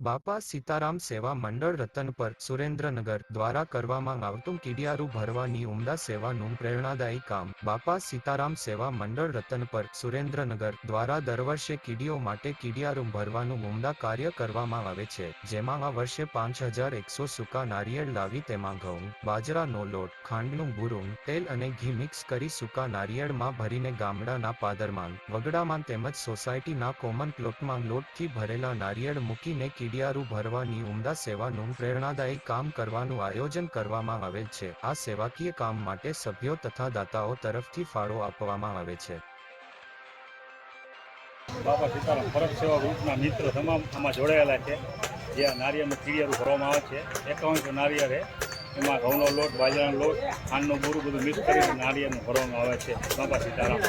બાપા સીતારામ સેવા મંડળ રતનપર સુરેન્દ્રનગર દ્વારા કરવામાં આવતું કીડિયારું ભરવાની ઉમદા સેવાનું પ્રેરણાદાયી કામ. બાપા સીતારામ સેવા મંડળ રતનપર સુરેન્દ્રનગર દ્વારા દર વર્ષે કીડીઓ માટે કીડિયારું ભરવાનું ઉમદા કાર્ય કરવામાં આવે છે, જેમાં આ વર્ષે 5100 સૂકા નારિયેળ લાવી તેમાં ઘઉં, બાજરાનો લોટ, ખાંડનું બુરું, તેલ અને ઘી મિક્સ કરી સૂકા નારિયેળમાં ભરીને ગામડાના પાદરમાં, વગડામાં તેમજ સોસાયટીના કોમન પ્લોટમાં લોટથી ભરેલા નારિયેળ મૂકીને કીડિયારું ભરવાની ઉમદા સેવાનું પ્રેરણાદાયી કામ કરવાનું આયોજન કરવામાં આવેલ છે. આ સેવાકીય કામ માટે સભ્યો તથા દાતાઓ તરફથી ફાળો આપવામાં આવે છે. બાપા સીતારામ ફરજ સેવા ગ્રુપના મિત્ર તમામ આમાં જોડાયેલા છે. જે આ નારિયેળનું કીડિયારું ભરવામાં આવે છે. 5100 નારિયેળ એમાં ઘઉંનો લોટ, બાજરાનો લોટ, ખાંડનું બુરું બધું મિક્સ કરીને નારિયેળનું ભરવામાં આવે છે. બાપા સીતારામ.